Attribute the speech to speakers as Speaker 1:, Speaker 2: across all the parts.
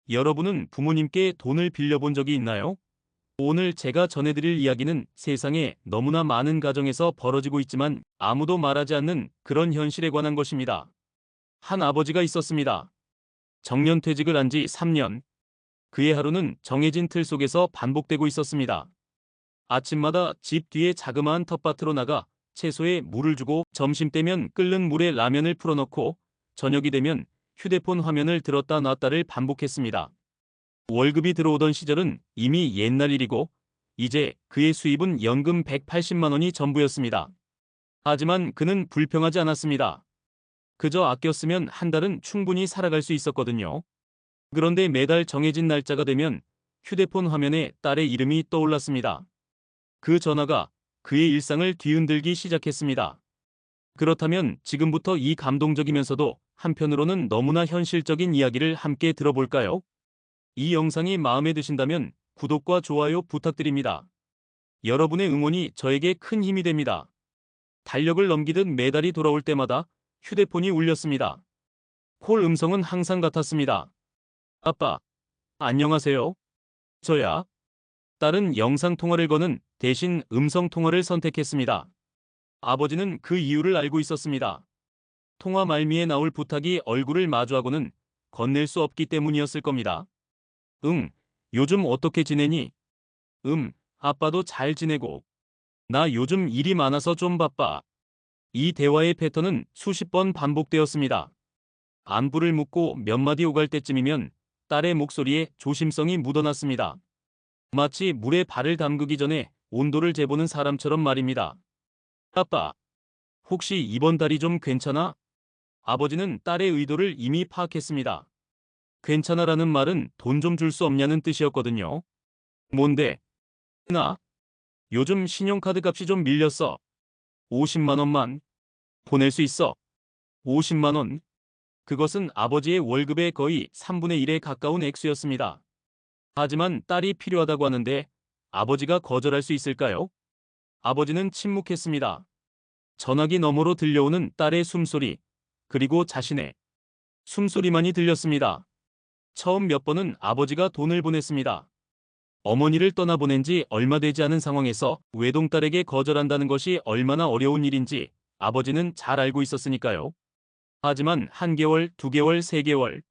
Speaker 1: 여러분은 부모님께 돈을 빌려본 적이 있나요? 오늘 제가 전해드릴 이야기는 세상에 너무나 많은 가정에서 벌어지고 있지만 아무도 말하지 않는 그런 현실에 관한 것입니다. 한 아버지가 있었습니다. 정년퇴직을 한 지 3년. 그의 하루는 정해진 틀 속에서 반복되고 있었습니다. 아침마다 집 뒤에 자그마한 텃밭으로 나가 채소에 물을 주고 점심때면 끓는 물에 라면을 풀어넣고 저녁이 되면 휴대폰 화면을 들었다 놨다를 반복했습니다. 월급이 들어오던 시절은 이미 옛날 일이고 이제 그의 수입은 연금 180만 원이 전부였습니다. 하지만 그는 불평하지 않았습니다. 그저 아껴 쓰면 한 달은 충분히 살아갈 수 있었거든요. 그런데 매달 정해진 날짜가 되면 휴대폰 화면에 딸의 이름이 떠올랐습니다. 그 전화가 그의 일상을 뒤흔들기 시작했습니다. 그렇다면 지금부터 이 감동적이면서도 한편으로는 너무나 현실적인 이야기를 함께 들어볼까요? 이 영상이 마음에 드신다면 구독과 좋아요 부탁드립니다. 여러분의 응원이 저에게 큰 힘이 됩니다. 달력을 넘기듯 매달이 돌아올 때마다 휴대폰이 울렸습니다. 콜 음성은 항상 같았습니다. 아빠, 안녕하세요. 저야. 딸은 영상통화를 거는 대신 음성통화를 선택했습니다. 아버지는 그 이유를 알고 있었습니다. 통화 말미에 나올 부탁이 얼굴을 마주하고는 건넬 수 없기 때문이었을 겁니다. 응, 요즘 어떻게 지내니? 아빠도 잘 지내고. 나 요즘 일이 많아서 좀 바빠. 이 대화의 패턴은 수십 번 반복되었습니다. 안부를 묻고 몇 마디 오갈 때쯤이면 딸의 목소리에 조심성이 묻어났습니다. 마치 물에 발을 담그기 전에 온도를 재보는 사람처럼 말입니다. 아빠, 혹시 이번 달이 좀 괜찮아? 아버지는 딸의 의도를 이미 파악했습니다. 괜찮아라는 말은 돈 좀 줄 수 없냐는 뜻이었거든요. 뭔데? 나? 요즘 신용카드 값이 좀 밀렸어. 50만 원만 보낼 수 있어. 50만 원. 그것은 아버지의 월급의 거의 3분의 1에 가까운 액수였습니다. 하지만 딸이 필요하다고 하는데 아버지가 거절할 수 있을까요? 아버지는 침묵했습니다. 전화기 너머로 들려오는 딸의 숨소리, 그리고 자신의 숨소리만이 들렸습니다. 처음 몇 번은 아버지가 돈을 보냈습니다. 어머니를 떠나보낸 지 얼마 되지 않은 상황에서 외동딸에게 거절한다는 것이 얼마나 어려운 일인지 아버지는 잘 알고 있었으니까요. 하지만 1개월, 2개월, 3개월,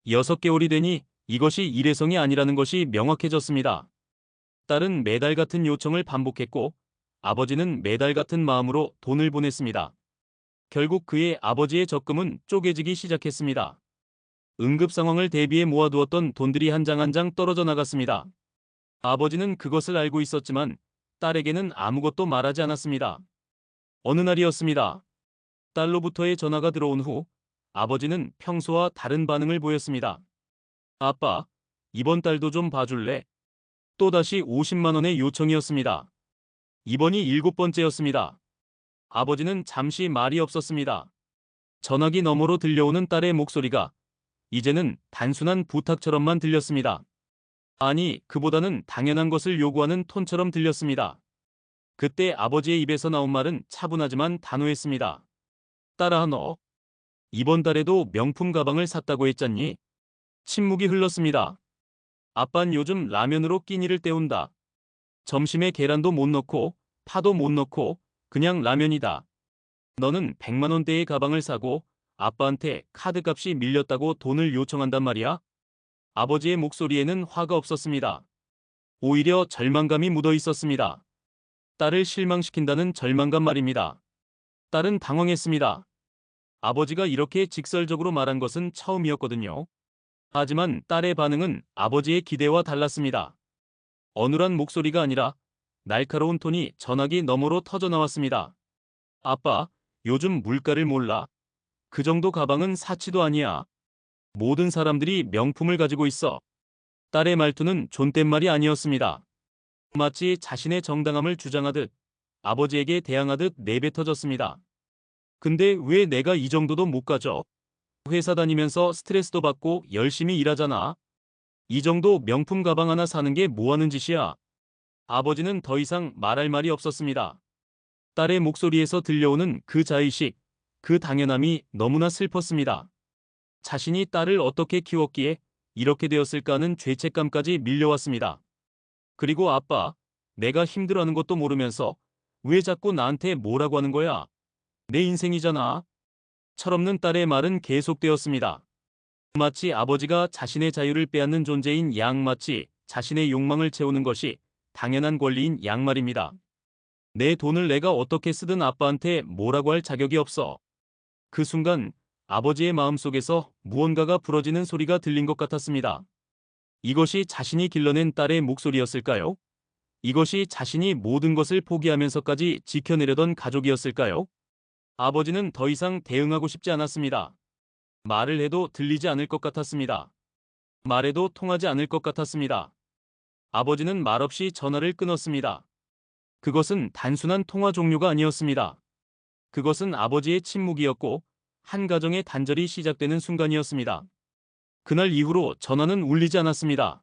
Speaker 1: 6개월이 되니 이것이 일회성이 아니라는 것이 명확해졌습니다. 딸은 매달 같은 요청을 반복했고 아버지는 매달 같은 마음으로 돈을 보냈습니다. 결국 그의 아버지의 적금은 쪼개지기 시작했습니다. 응급 상황을 대비해 모아두었던 돈들이 한 장 한 장 떨어져 나갔습니다. 아버지는 그것을 알고 있었지만 딸에게는 아무것도 말하지 않았습니다. 어느 날이었습니다. 딸로부터의 전화가 들어온 후 아버지는 평소와 다른 반응을 보였습니다. 아빠, 이번 달도 좀 봐줄래? 또다시 50만 원의 요청이었습니다. 이번이 7번째였습니다. 아버지는 잠시 말이 없었습니다. 전화기 너머로 들려오는 딸의 목소리가 이제는 단순한 부탁처럼만 들렸습니다. 아니, 그보다는 당연한 것을 요구하는 톤처럼 들렸습니다. 그때 아버지의 입에서 나온 말은 차분하지만 단호했습니다. 딸아, 너 이번 달에도 명품 가방을 샀다고 했잖니? 침묵이 흘렀습니다. 아빤 요즘 라면으로 끼니를 때운다. 점심에 계란도 못 넣고 파도 못 넣고 그냥 라면이다. 너는 100만 원대의 가방을 사고 아빠한테 카드값이 밀렸다고 돈을 요청한단 말이야? 아버지의 목소리에는 화가 없었습니다. 오히려 절망감이 묻어 있었습니다. 딸을 실망시킨다는 절망감 말입니다. 딸은 당황했습니다. 아버지가 이렇게 직설적으로 말한 것은 처음이었거든요. 하지만 딸의 반응은 아버지의 기대와 달랐습니다. 어눌한 목소리가 아니라 날카로운 톤이 전화기 너머로 터져나왔습니다. 아빠, 요즘 물가를 몰라. 그 정도 가방은 사치도 아니야. 모든 사람들이 명품을 가지고 있어. 딸의 말투는 존댓말이 아니었습니다. 마치 자신의 정당함을 주장하듯 아버지에게 대항하듯 내뱉어졌습니다. 근데 왜 내가 이 정도도 못 가져? 회사 다니면서 스트레스도 받고 열심히 일하잖아. 이 정도 명품 가방 하나 사는 게 뭐 하는 짓이야? 아버지는 더 이상 말할 말이 없었습니다. 딸의 목소리에서 들려오는 그 자의식, 그 당연함이 너무나 슬펐습니다. 자신이 딸을 어떻게 키웠기에 이렇게 되었을까 하는 죄책감까지 밀려왔습니다. 그리고 아빠, 내가 힘들어하는 것도 모르면서 왜 자꾸 나한테 뭐라고 하는 거야? 내 인생이잖아. 철없는 딸의 말은 계속되었습니다. 마치 아버지가 자신의 자유를 빼앗는 존재인 양, 마치 자신의 욕망을 채우는 것이 당연한 권리인 양 말입니다. 내 돈을 내가 어떻게 쓰든 아빠한테 뭐라고 할 자격이 없어. 그 순간 아버지의 마음속에서 무언가가 부러지는 소리가 들린 것 같았습니다. 이것이 자신이 길러낸 딸의 목소리였을까요? 이것이 자신이 모든 것을 포기하면서까지 지켜내려던 가족이었을까요? 아버지는 더 이상 대응하고 싶지 않았습니다. 말을 해도 들리지 않을 것 같았습니다. 말해도 통하지 않을 것 같았습니다. 아버지는 말없이 전화를 끊었습니다. 그것은 단순한 통화 종료가 아니었습니다. 그것은 아버지의 침묵이었고 한 가정의 단절이 시작되는 순간이었습니다. 그날 이후로 전화는 울리지 않았습니다.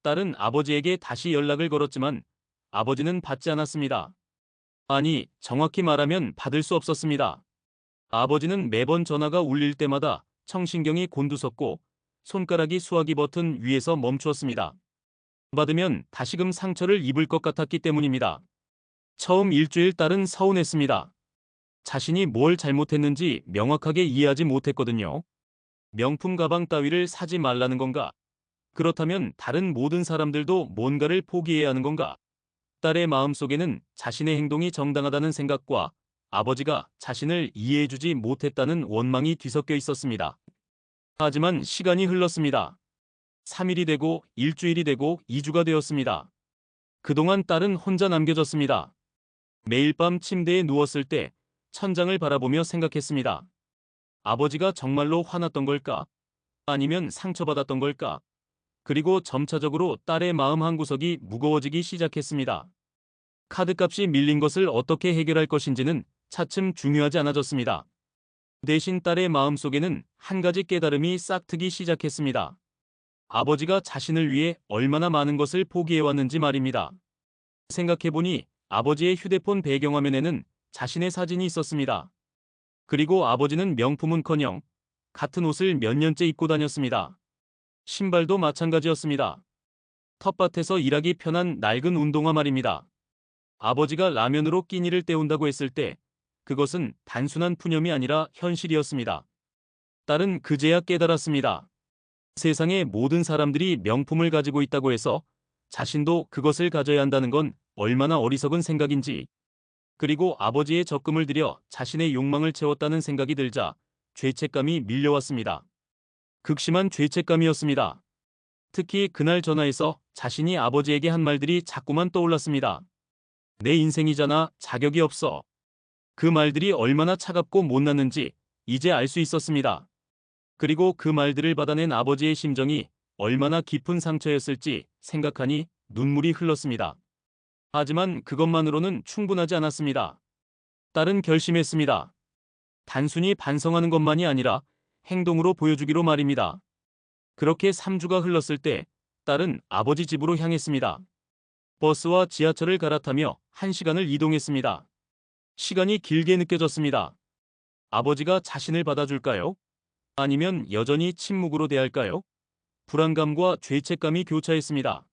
Speaker 1: 딸은 아버지에게 다시 연락을 걸었지만 아버지는 받지 않았습니다. 아니, 정확히 말하면 받을 수 없었습니다. 아버지는 매번 전화가 울릴 때마다 청신경이 곤두섰고 손가락이 수화기 버튼 위에서 멈추었습니다. 받으면 다시금 상처를 입을 것 같았기 때문입니다. 처음 일주일 딸은 서운했습니다. 자신이 뭘 잘못했는지 명확하게 이해하지 못했거든요. 명품 가방 따위를 사지 말라는 건가? 그렇다면 다른 모든 사람들도 뭔가를 포기해야 하는 건가? 딸의 마음속에는 자신의 행동이 정당하다는 생각과 아버지가 자신을 이해해주지 못했다는 원망이 뒤섞여 있었습니다. 하지만 시간이 흘렀습니다. 3일이 되고 일주일이 되고 2주가 되었습니다. 그동안 딸은 혼자 남겨졌습니다. 매일 밤 침대에 누웠을 때 천장을 바라보며 생각했습니다. 아버지가 정말로 화났던 걸까? 아니면 상처받았던 걸까? 그리고 점차적으로 딸의 마음 한구석이 무거워지기 시작했습니다. 카드값이 밀린 것을 어떻게 해결할 것인지는 차츰 중요하지 않아졌습니다. 대신 딸의 마음속에는 한 가지 깨달음이 싹트기 시작했습니다. 아버지가 자신을 위해 얼마나 많은 것을 포기해왔는지 말입니다. 생각해보니 아버지의 휴대폰 배경화면에는 자신의 사진이 있었습니다. 그리고 아버지는 명품은커녕 같은 옷을 몇 년째 입고 다녔습니다. 신발도 마찬가지였습니다. 텃밭에서 일하기 편한 낡은 운동화 말입니다. 아버지가 라면으로 끼니를 때운다고 했을 때 그것은 단순한 푸념이 아니라 현실이었습니다. 딸은 그제야 깨달았습니다. 세상의 모든 사람들이 명품을 가지고 있다고 해서 자신도 그것을 가져야 한다는 건 얼마나 어리석은 생각인지. 그리고 아버지의 적금을 들여 자신의 욕망을 채웠다는 생각이 들자 죄책감이 밀려왔습니다. 극심한 죄책감이었습니다. 특히 그날 전화에서 자신이 아버지에게 한 말들이 자꾸만 떠올랐습니다. 내 인생이잖아, 자격이 없어. 그 말들이 얼마나 차갑고 못났는지 이제 알 수 있었습니다. 그리고 그 말들을 받아낸 아버지의 심정이 얼마나 깊은 상처였을지 생각하니 눈물이 흘렀습니다. 하지만 그것만으로는 충분하지 않았습니다. 딸은 결심했습니다. 단순히 반성하는 것만이 아니라 행동으로 보여주기로 말입니다. 그렇게 3주가 흘렀을 때 딸은 아버지 집으로 향했습니다. 버스와 지하철을 갈아타며 1시간을 이동했습니다. 시간이 길게 느껴졌습니다. 아버지가 자신을 받아줄까요? 아니면 여전히 침묵으로 대할까요? 불안감과 죄책감이 교차했습니다.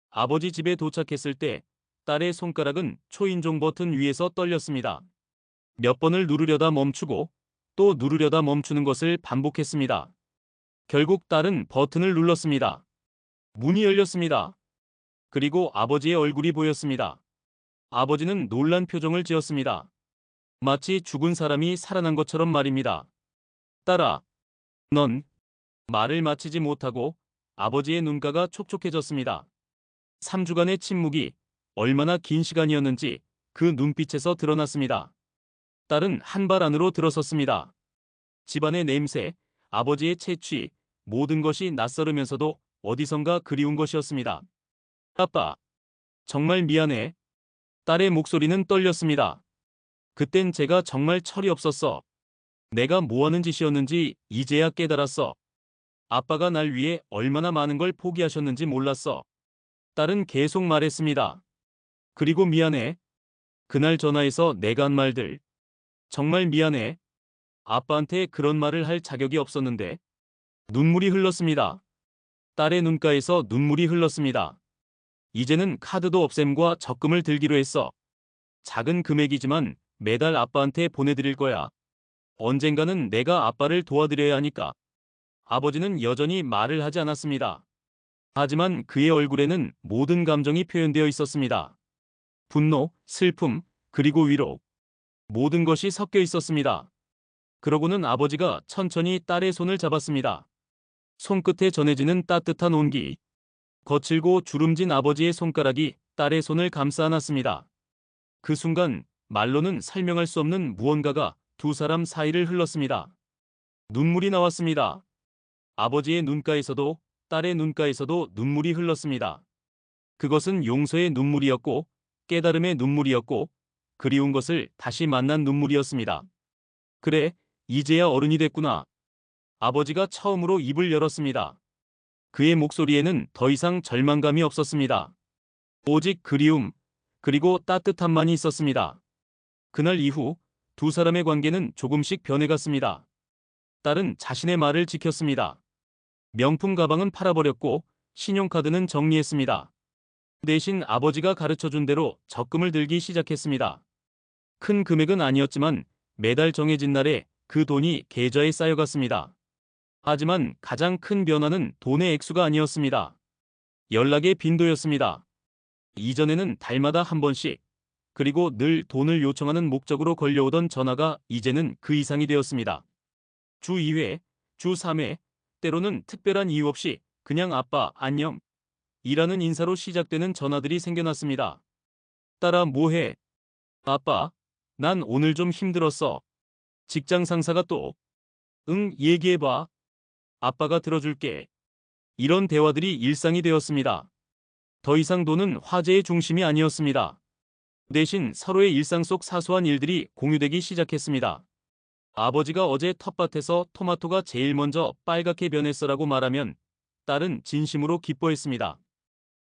Speaker 1: 아버지 집에 도착했을 때 딸의 손가락은 초인종 버튼 위에서 떨렸습니다. 몇 번을 누르려다 멈추고 또 누르려다 멈추는 것을 반복했습니다. 결국 딸은 버튼을 눌렀습니다. 문이 열렸습니다. 그리고 아버지의 얼굴이 보였습니다. 아버지는 놀란 표정을 지었습니다. 마치 죽은 사람이 살아난 것처럼 말입니다. 딸아, 넌 말을 마치지 못하고 아버지의 눈가가 촉촉해졌습니다. 3주간의 침묵이 얼마나 긴 시간이었는지 그 눈빛에서 드러났습니다. 딸은 한 발 안으로 들어섰습니다. 집안의 냄새, 아버지의 채취, 모든 것이 낯설으면서도 어디선가 그리운 것이었습니다. 아빠, 정말 미안해. 딸의 목소리는 떨렸습니다. 그땐 제가 정말 철이 없었어. 내가 뭐하는 짓이었는지 이제야 깨달았어. 아빠가 날 위해 얼마나 많은 걸 포기하셨는지 몰랐어. 딸은 계속 말했습니다. 그리고 미안해. 그날 전화해서 내가 한 말들. 정말 미안해. 아빠한테 그런 말을 할 자격이 없었는데. 눈물이 흘렀습니다. 딸의 눈가에서 눈물이 흘렀습니다. 이제는 카드도 없앰과 적금을 들기로 했어. 작은 금액이지만 매달 아빠한테 보내드릴 거야. 언젠가는 내가 아빠를 도와드려야 하니까. 아버지는 여전히 말을 하지 않았습니다. 하지만 그의 얼굴에는 모든 감정이 표현되어 있었습니다. 분노, 슬픔, 그리고 위로. 모든 것이 섞여 있었습니다. 그러고는 아버지가 천천히 딸의 손을 잡았습니다. 손끝에 전해지는 따뜻한 온기. 거칠고 주름진 아버지의 손가락이 딸의 손을 감싸 안았습니다. 그 순간 말로는 설명할 수 없는 무언가가 두 사람 사이를 흘렀습니다. 눈물이 나왔습니다. 아버지의 눈가에서도 딸의 눈가에서도 눈물이 흘렀습니다. 그것은 용서의 눈물이었고 깨달음의 눈물이었고 그리운 것을 다시 만난 눈물이었습니다. 그래, 이제야 어른이 됐구나. 아버지가 처음으로 입을 열었습니다. 그의 목소리에는 더 이상 절망감이 없었습니다. 오직 그리움, 그리고 따뜻함만이 있었습니다. 그날 이후 두 사람의 관계는 조금씩 변해갔습니다. 딸은 자신의 말을 지켰습니다. 명품 가방은 팔아버렸고 신용카드는 정리했습니다. 대신 아버지가 가르쳐준 대로 적금을 들기 시작했습니다. 큰 금액은 아니었지만 매달 정해진 날에 그 돈이 계좌에 쌓여갔습니다. 하지만 가장 큰 변화는 돈의 액수가 아니었습니다. 연락의 빈도였습니다. 이전에는 달마다 한 번씩, 그리고 늘 돈을 요청하는 목적으로 걸려오던 전화가 이제는 그 이상이 되었습니다. 주 2회, 주 3회, 때로는 특별한 이유 없이 그냥 아빠, 안녕 이라는 인사로 시작되는 전화들이 생겨났습니다. 딸아, 뭐해? 아빠, 난 오늘 좀 힘들었어. 직장 상사가 또, 응, 얘기해봐. 아빠가 들어줄게. 이런 대화들이 일상이 되었습니다. 더 이상 돈은 화제의 중심이 아니었습니다. 대신 서로의 일상 속 사소한 일들이 공유되기 시작했습니다. 아버지가 어제 텃밭에서 토마토가 제일 먼저 빨갛게 변했어라고 말하면 딸은 진심으로 기뻐했습니다.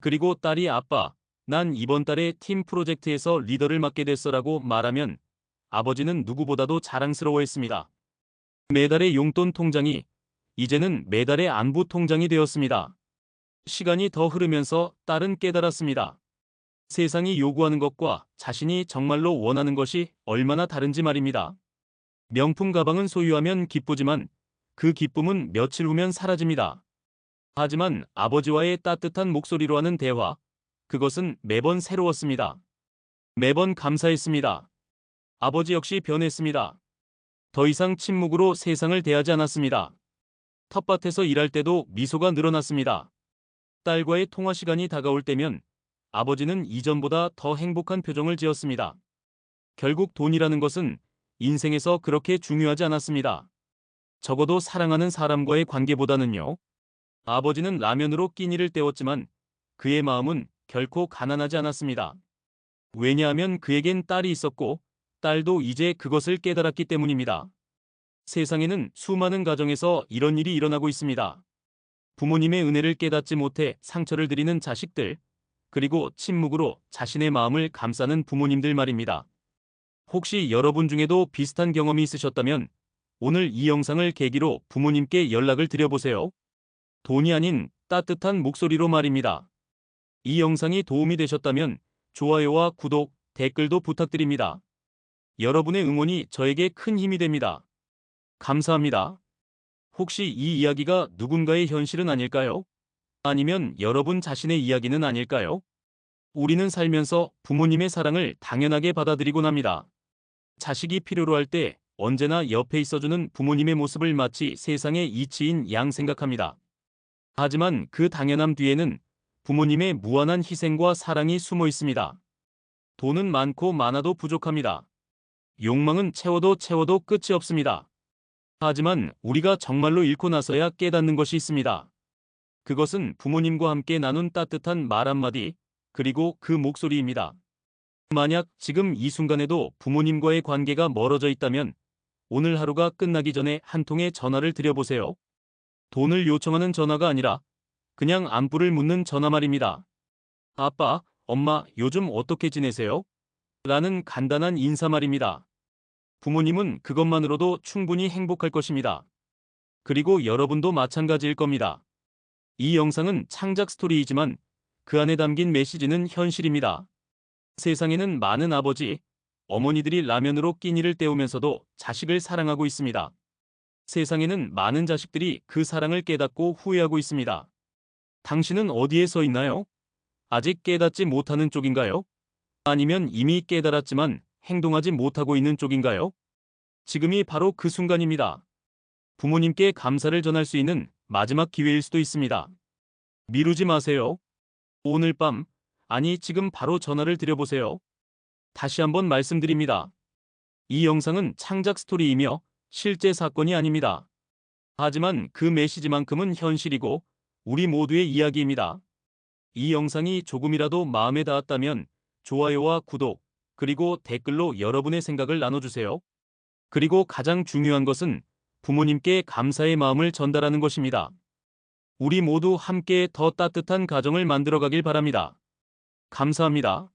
Speaker 1: 그리고 딸이 아빠, 난 이번 달에 팀 프로젝트에서 리더를 맡게 됐어라고 말하면 아버지는 누구보다도 자랑스러워했습니다. 매달의 용돈 통장이 이제는 매달의 안부 통장이 되었습니다. 시간이 더 흐르면서 딸은 깨달았습니다. 세상이 요구하는 것과 자신이 정말로 원하는 것이 얼마나 다른지 말입니다. 명품 가방은 소유하면 기쁘지만 그 기쁨은 며칠 후면 사라집니다. 하지만 아버지와의 따뜻한 목소리로 하는 대화, 그것은 매번 새로웠습니다. 매번 감사했습니다. 아버지 역시 변했습니다. 더 이상 침묵으로 세상을 대하지 않았습니다. 텃밭에서 일할 때도 미소가 늘어났습니다. 딸과의 통화 시간이 다가올 때면 아버지는 이전보다 더 행복한 표정을 지었습니다. 결국 돈이라는 것은 인생에서 그렇게 중요하지 않았습니다. 적어도 사랑하는 사람과의 관계보다는요. 아버지는 라면으로 끼니를 때웠지만 그의 마음은 결코 가난하지 않았습니다. 왜냐하면 그에겐 딸이 있었고 딸도 이제 그것을 깨달았기 때문입니다. 세상에는 수많은 가정에서 이런 일이 일어나고 있습니다. 부모님의 은혜를 깨닫지 못해 상처를 드리는 자식들, 그리고 침묵으로 자신의 마음을 감싸는 부모님들 말입니다. 혹시 여러분 중에도 비슷한 경험이 있으셨다면 오늘 이 영상을 계기로 부모님께 연락을 드려보세요. 돈이 아닌 따뜻한 목소리로 말입니다. 이 영상이 도움이 되셨다면 좋아요와 구독, 댓글도 부탁드립니다. 여러분의 응원이 저에게 큰 힘이 됩니다. 감사합니다. 혹시 이 이야기가 누군가의 현실은 아닐까요? 아니면 여러분 자신의 이야기는 아닐까요? 우리는 살면서 부모님의 사랑을 당연하게 받아들이곤 합니다. 자식이 필요로 할 때 언제나 옆에 있어주는 부모님의 모습을 마치 세상의 이치인 양 생각합니다. 하지만 그 당연함 뒤에는 부모님의 무한한 희생과 사랑이 숨어 있습니다. 돈은 많고 많아도 부족합니다. 욕망은 채워도 채워도 끝이 없습니다. 하지만 우리가 정말로 잃고 나서야 깨닫는 것이 있습니다. 그것은 부모님과 함께 나눈 따뜻한 말 한마디, 그리고 그 목소리입니다. 만약 지금 이 순간에도 부모님과의 관계가 멀어져 있다면 오늘 하루가 끝나기 전에 한 통의 전화를 드려보세요. 돈을 요청하는 전화가 아니라 그냥 안부를 묻는 전화 말입니다. 아빠, 엄마, 요즘 어떻게 지내세요? 라는 간단한 인사 말입니다. 부모님은 그것만으로도 충분히 행복할 것입니다. 그리고 여러분도 마찬가지일 겁니다. 이 영상은 창작 스토리이지만 그 안에 담긴 메시지는 현실입니다. 세상에는 많은 아버지, 어머니들이 라면으로 끼니를 때우면서도 자식을 사랑하고 있습니다. 세상에는 많은 자식들이 그 사랑을 깨닫고 후회하고 있습니다. 당신은 어디에 서 있나요? 아직 깨닫지 못하는 쪽인가요? 아니면 이미 깨달았지만 행동하지 못하고 있는 쪽인가요? 지금이 바로 그 순간입니다. 부모님께 감사를 전할 수 있는 마지막 기회일 수도 있습니다. 미루지 마세요. 오늘 밤, 아니 지금 바로 전화를 드려보세요. 다시 한번 말씀드립니다. 이 영상은 창작 스토리이며 실제 사건이 아닙니다. 하지만 그 메시지만큼은 현실이고 우리 모두의 이야기입니다. 이 영상이 조금이라도 마음에 닿았다면 좋아요와 구독, 그리고 댓글로 여러분의 생각을 나눠주세요. 그리고 가장 중요한 것은 부모님께 감사의 마음을 전달하는 것입니다. 우리 모두 함께 더 따뜻한 가정을 만들어가길 바랍니다. 감사합니다.